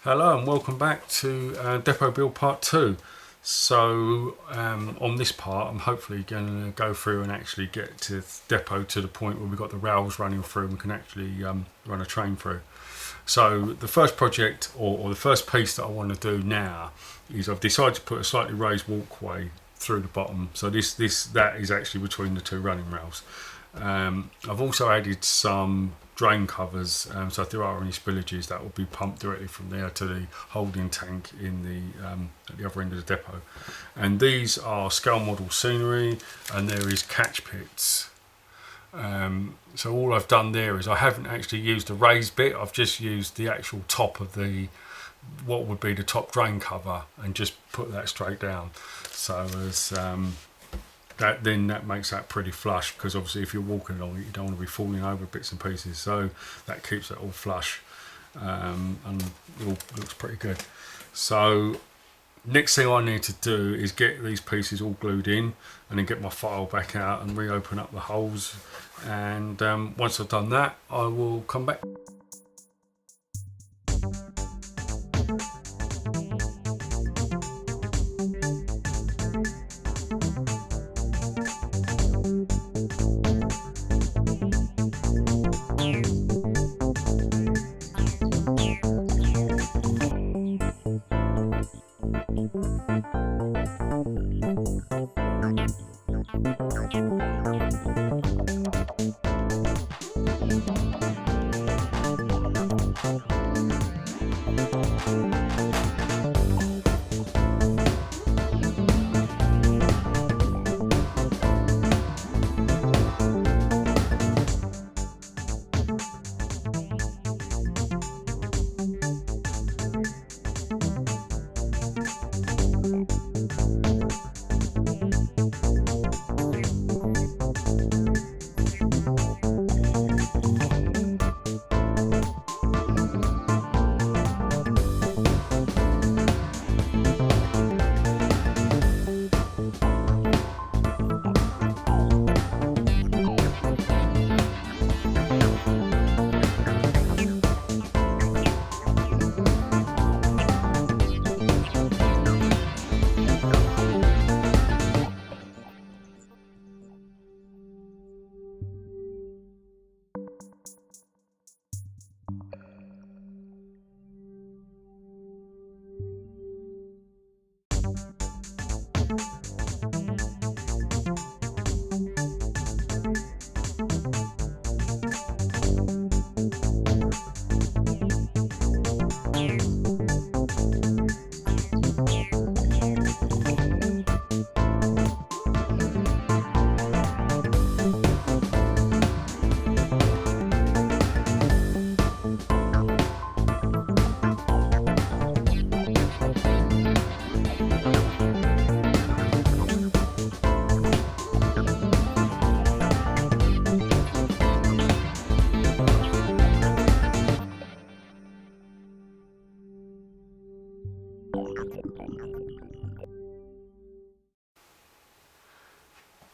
Hello and welcome back to Depot Build Part 2. So on this part I'm hopefully going to go through and actually get to depot to the point where we've got the rails running through and we can actually run a train through. So the first project or the first piece that I want to do now is I've decided to put a slightly raised walkway through the bottom. So that is actually between the two running rails. I've also added some drain covers, so if there are any spillages, that will be pumped directly from there to the holding tank in at the other end of the depot. And these are scale model scenery, and there is catch pits. So all I've done there is I haven't actually used a raised bit. I've just used the actual top of what would be the top drain cover and just put that straight down. So as that makes that pretty flush, because obviously if you're walking along it you don't want to be falling over bits and pieces, so that keeps it all flush, and it all looks pretty good. So next thing I need to do is get these pieces all glued in and then get my file back out and reopen up the holes, and once I've done that I will come back.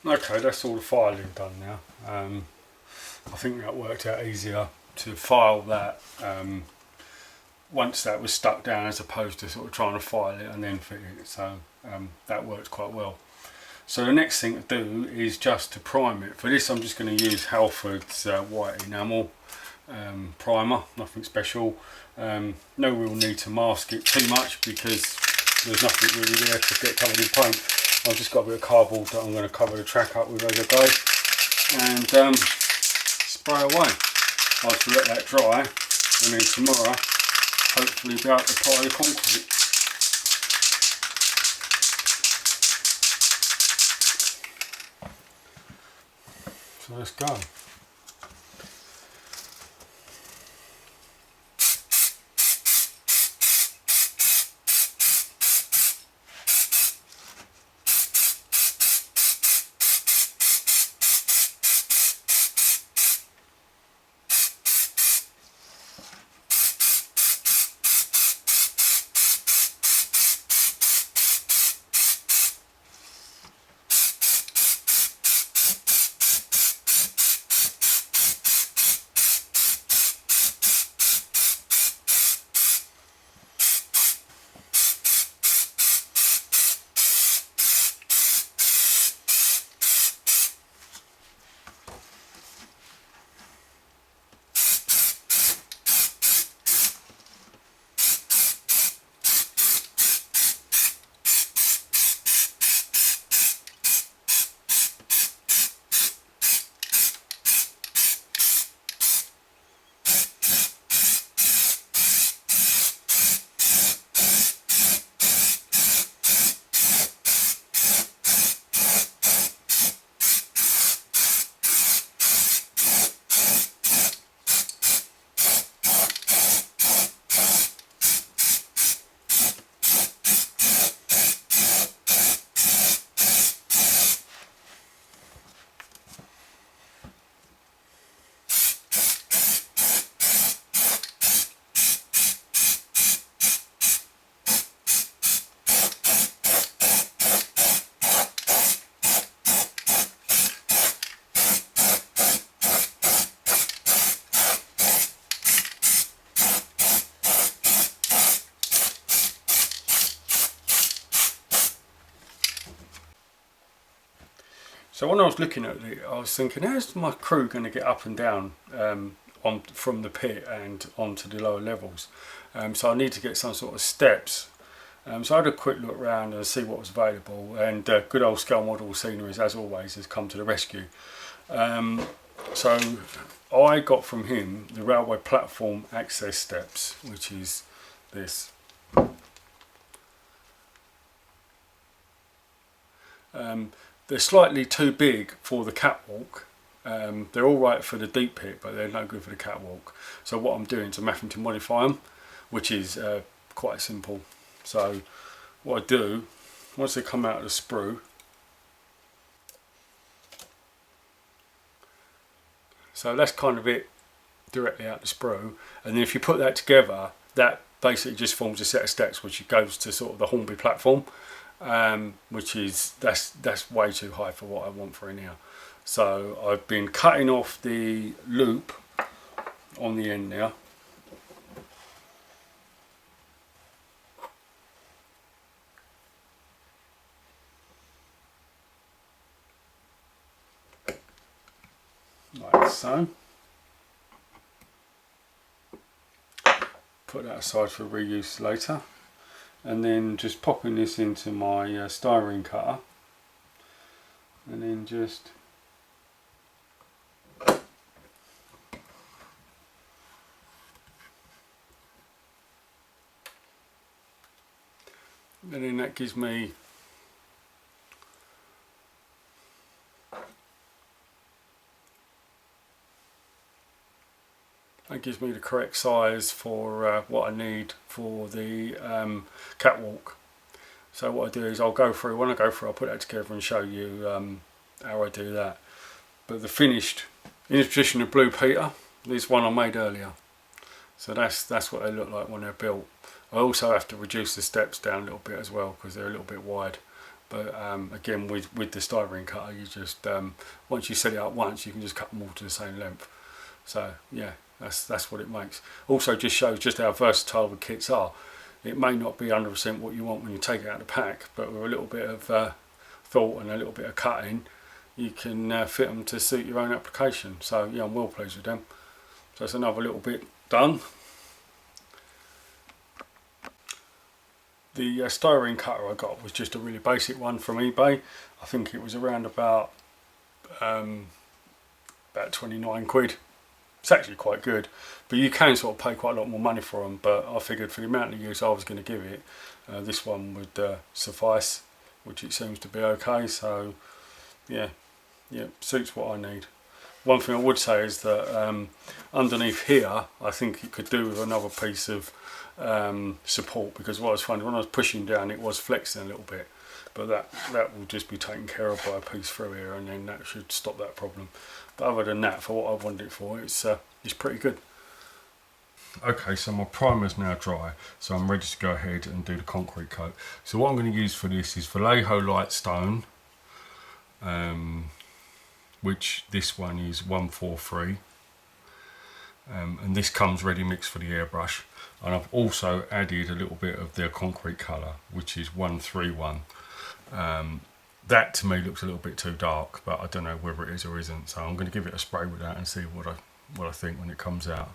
Okay, that's all the filing done now. I think that worked out easier to file that once that was stuck down, as opposed to sort of trying to file it and then fit it. So that worked quite well. So the next thing to do is just to prime it. For this I'm just going to use Halford's white enamel primer, nothing special. No real need to mask it too much because there's nothing really there to get covered in paint. I've just got a bit of cardboard that I'm going to cover the track up with as I go, and spray away. I'll have to let that dry, and then tomorrow hopefully be able to apply the concrete. So let's go. So when I was looking at it, I was thinking, how's my crew going to get up and down from the pit and onto the lower levels? So I need to get some sort of steps. So I had a quick look around and see what was available, and good old Scale Model Sceneries, as always, has come to the rescue. So I got from him the railway platform access steps, which is this. They're slightly too big for the catwalk. They're all right for the deep pit, but they're no good for the catwalk. So what I'm doing is I'm having to modify them, which is quite simple. So what I do, once they come out of the sprue, so that's kind of it directly out the sprue, and then if you put that together, that basically just forms a set of steps which goes to sort of the Hornby platform, which is that's way too high for what I want for in here. So I've been cutting off the loop on the end now. Like so. Put that aside for reuse later, and then just popping this into my styrene cutter, and then just that gives me the correct size for what I need for the catwalk. So what I do is when I go through, I'll put that together and show you how I do that. But the finished, in the tradition of Blue Peter, this one I made earlier. So that's what they look like when they're built. I also have to reduce the steps down a little bit as well because they're a little bit wide. But again, with the styrene cutter, you just once you set it up once, you can just cut them all to the same length. So yeah, that's what it makes. Also, just shows just how versatile the kits are. It may not be 100% what you want when you take it out of the pack, but with a little bit of thought and a little bit of cutting, you can fit them to suit your own application. So yeah, I'm well pleased with them. So that's another little bit done. The styrene cutter I got was just a really basic one from eBay. I think it was around about 29 quid. It's actually quite good, but you can sort of pay quite a lot more money for them. But I figured for the amount of use I was going to give it, this one would suffice, which it seems to be okay. So yeah, suits what I need. One thing I would say is that underneath here, I think it could do with another piece of support, because what I was finding when I was pushing down, it was flexing a little bit, but that will just be taken care of by a piece through here, and then that should stop that problem. But other than that, for what I wanted it for, it's pretty good. Okay, so my primer's now dry, so I'm ready to go ahead and do the concrete coat. So what I'm going to use for this is Vallejo Light Stone, which this one is 143, and this comes ready mixed for the airbrush. And I've also added a little bit of their concrete colour, which is 131. That to me looks a little bit too dark, but I don't know whether it is or isn't. So I'm going to give it a spray with that and see what I think when it comes out.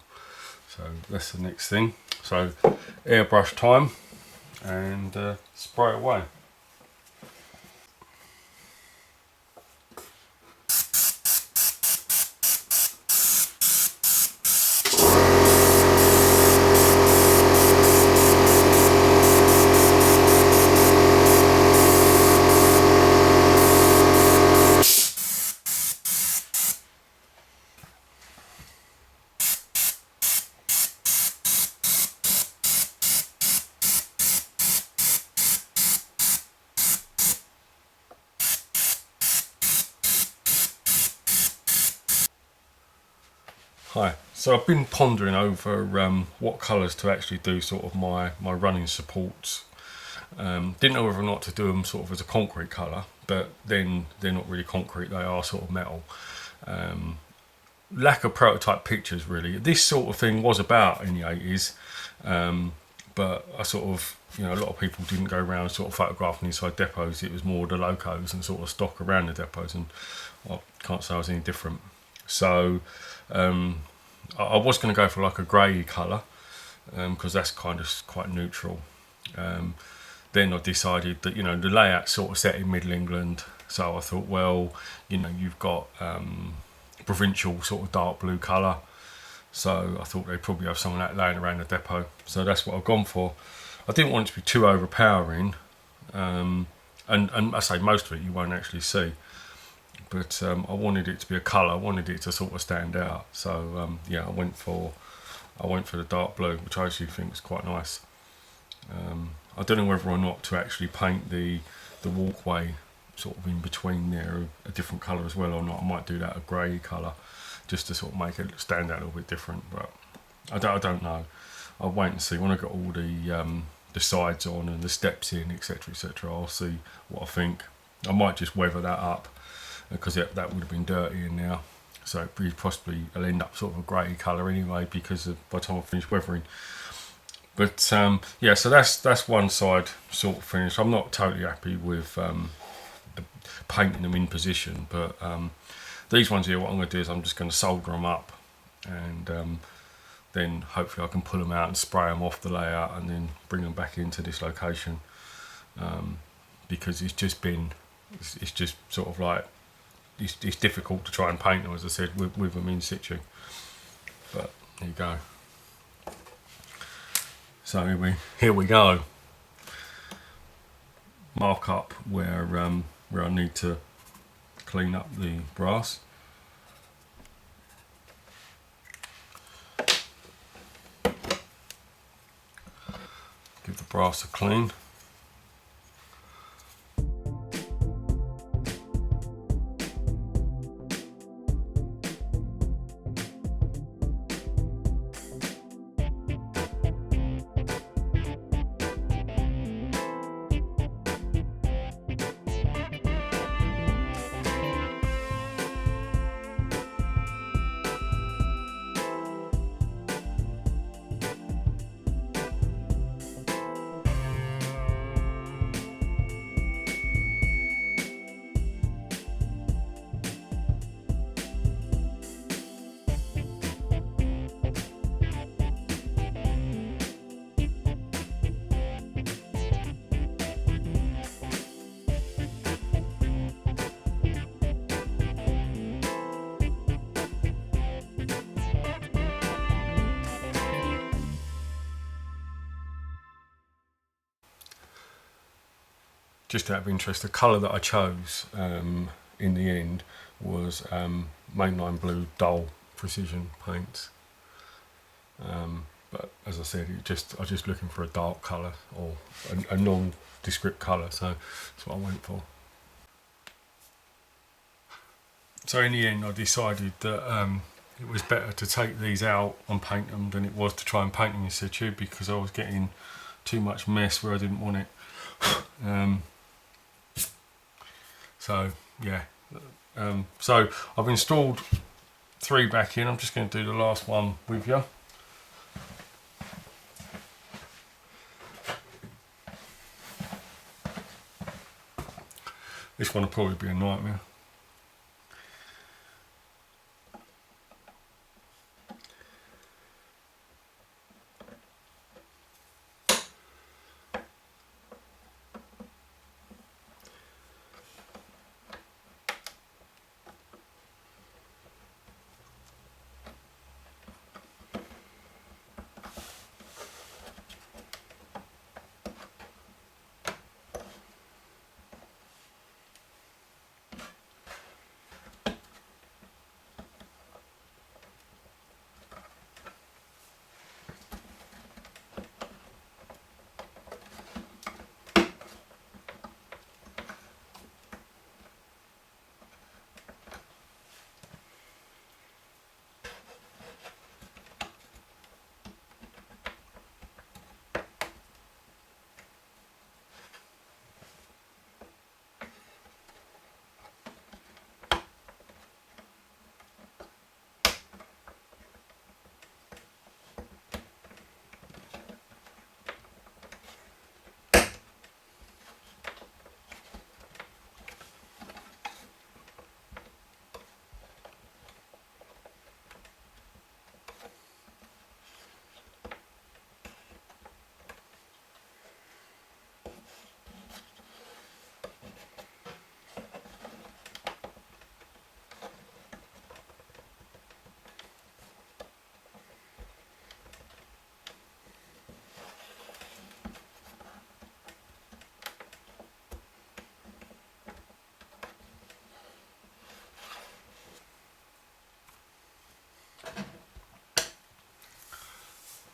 So that's the next thing. So airbrush time, and spray away. Hi, so I've been pondering over what colours to actually do sort of my running supports. Didn't know whether or not to do them sort of as a concrete colour, but then they're not really concrete, they are sort of metal. Lack of prototype pictures really. This sort of thing was about in the 80s, but I sort of, a lot of people didn't go around sort of photographing inside depots. It was more the locos and sort of stock around the depots, and I can't say I was any different. So I was going to go for like a grey colour, because that's kind of quite neutral. Then I decided that, the layout sort of set in Middle England, so I thought, well, you've got provincial sort of dark blue colour, so I thought they'd probably have some of that laying around the depot, so that's what I've gone for. I didn't want it to be too overpowering, and I say most of it you won't actually see, but I wanted it to be a colour, I wanted it to sort of stand out, so yeah, I went for the dark blue, which I actually think is quite nice. I don't know whether or not to actually paint the walkway sort of in between there a different colour as well or not. I might do that a grey colour just to sort of make it stand out a little bit different, but I don't know. I'll wait and see when I got all the sides on and the steps in, etc, etc. I'll see what I think. I might just weather that up because that would have been dirty in now, so it'll end up sort of a grey colour anyway, because by the time I finish weathering. But yeah, so that's one side sort of finished. I'm not totally happy with painting them in position, but these ones here, what I'm going to do is I'm just going to solder them up, and then hopefully I can pull them out and spray them off the layout and then bring them back into this location, because it's just sort of like it's difficult to try and paint them, as I said, with them in situ. But there you go. So here we go. Mark up where I need to clean up the brass. Give the brass a clean. Just out of interest, the colour that I chose in the end was mainline blue dull precision paints. But as I said, I was just looking for a dark colour or a nondescript colour, so that's what I went for. So in the end, I decided that it was better to take these out and paint them than it was to try and paint them in situ, because I was getting too much mess where I didn't want it. So yeah, so I've installed 3 back in. I'm just going to do the last one with you. This one will probably be a nightmare.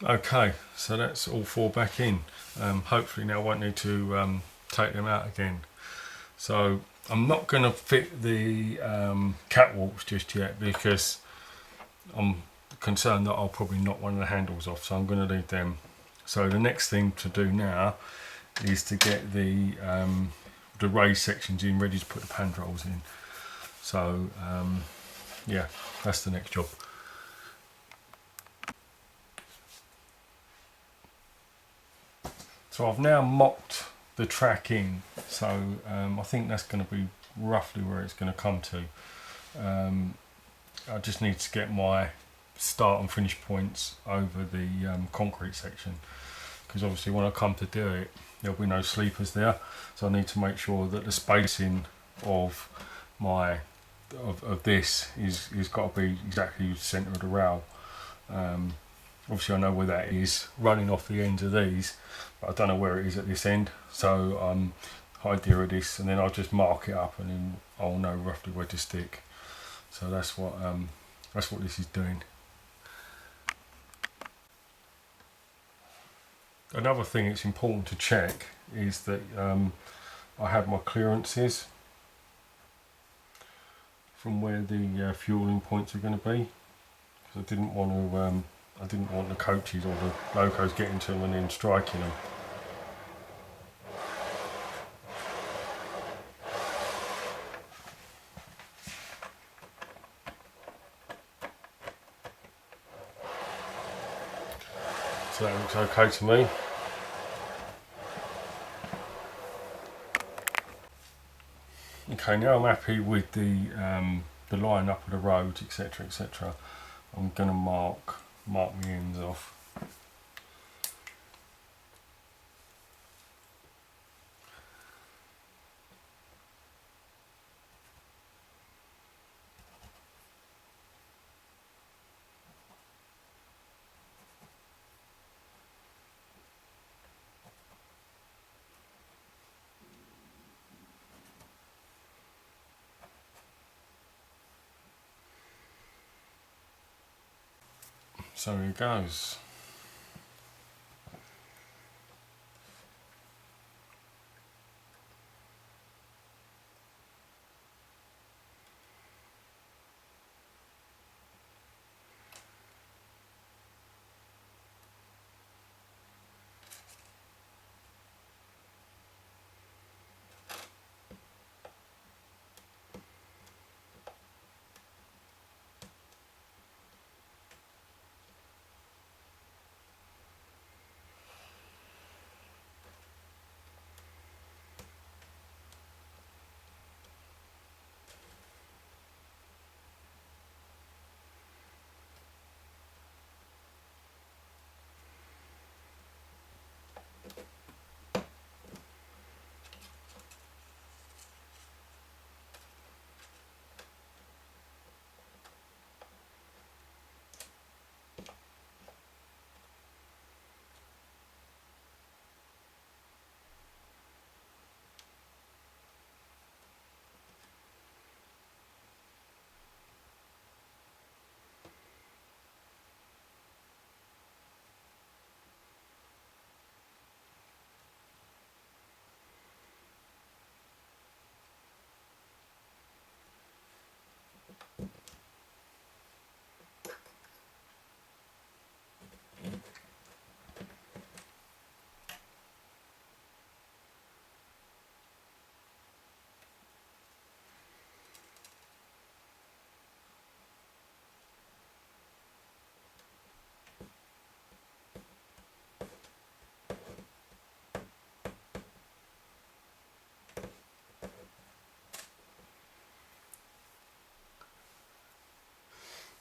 Okay, so that's all four back in. Hopefully now I won't need to take them out again. So I'm not going to fit the catwalks just yet because I'm concerned that I'll probably knock one of the handles off, so I'm going to leave them. So the next thing to do now is to get the raised sections in, ready to put the pandrels in. So yeah, that's the next job. So I've now mocked the track in, so I think that's going to be roughly where it's going to come to. I just need to get my start and finish points over the concrete section, because obviously when I come to do it there'll be no sleepers there, so I need to make sure that the spacing of my of this is got to be exactly the centre of the rail. Obviously I know where that is running off the ends of these, but I don't know where it is at this end, so idea of this, and then I'll just mark it up and then I'll know roughly where to stick. So that's what this is doing. Another thing it's important to check is that I have my clearances from where the fueling points are going to be, because I didn't want the coaches or the locos getting to them and then striking them. So that looks okay to me. Okay, now I'm happy with the line up of the roads, etc., etc. I'm going to mark my ends off. So here goes.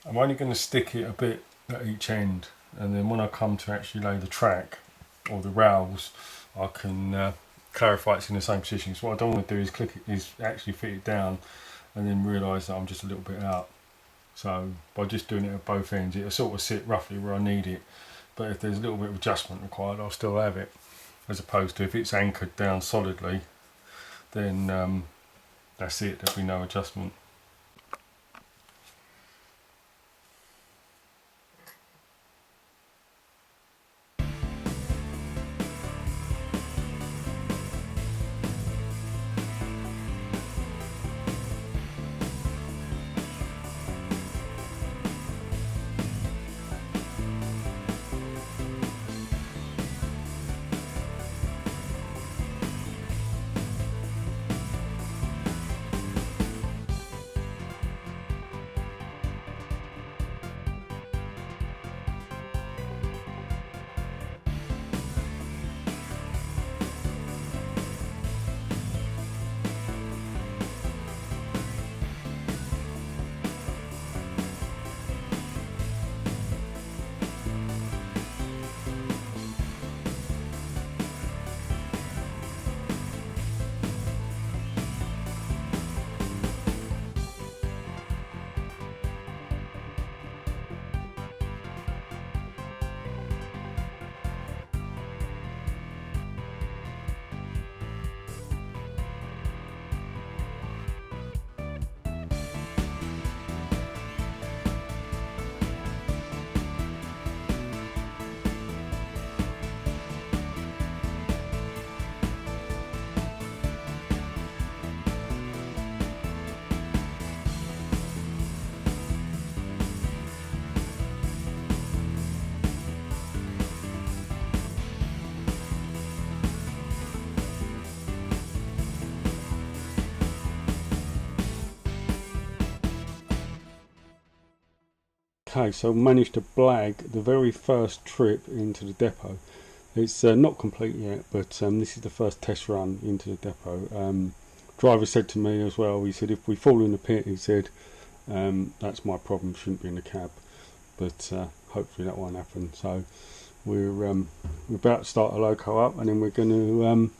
I'm only going to stick it a bit at each end, and then when I come to actually lay the track or the rails, I can clarify it's in the same position. So what I don't want to do is actually fit it down and then realise that I'm just a little bit out. So by just doing it at both ends, it'll sort of sit roughly where I need it, but if there's a little bit of adjustment required, I'll still have it, as opposed to if it's anchored down solidly, then that's it, there'll be no adjustment. Okay, so managed to blag the very first trip into the depot. It's not complete yet, but this is the first test run into the depot. Driver said to me as well, he said if we fall in the pit, he said that's my problem, shouldn't be in the cab, but hopefully that won't happen. So we're about to start the loco up, and then we're going to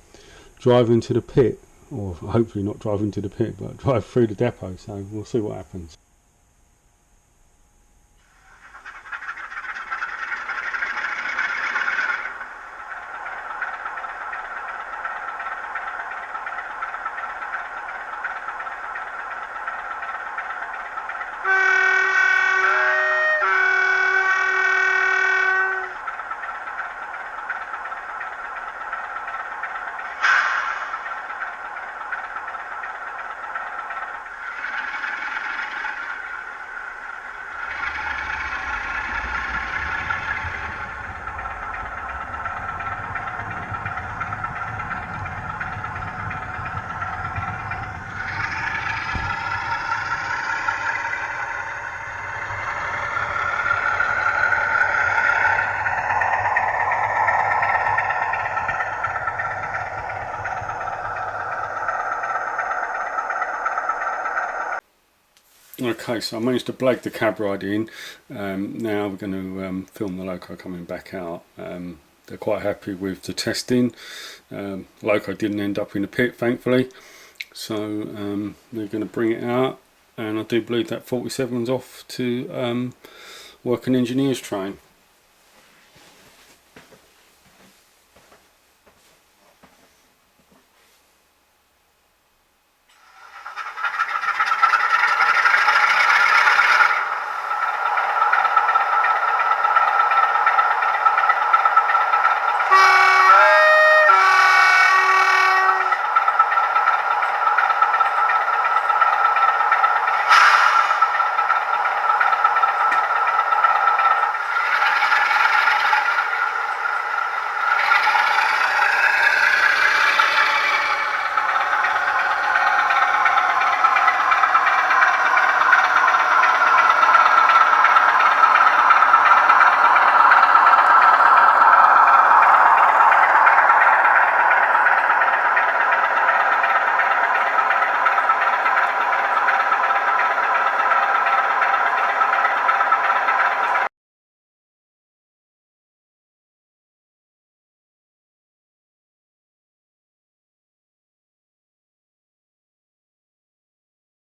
drive into the pit, or hopefully not drive into the pit, but drive through the depot. So we'll see what happens. Okay, so I managed to blag the cab ride in. Now we're going to film the loco coming back out. They're quite happy with the testing. Loco didn't end up in the pit, thankfully. So they're going to bring it out, and I do believe that 47's off to work an engineer's train.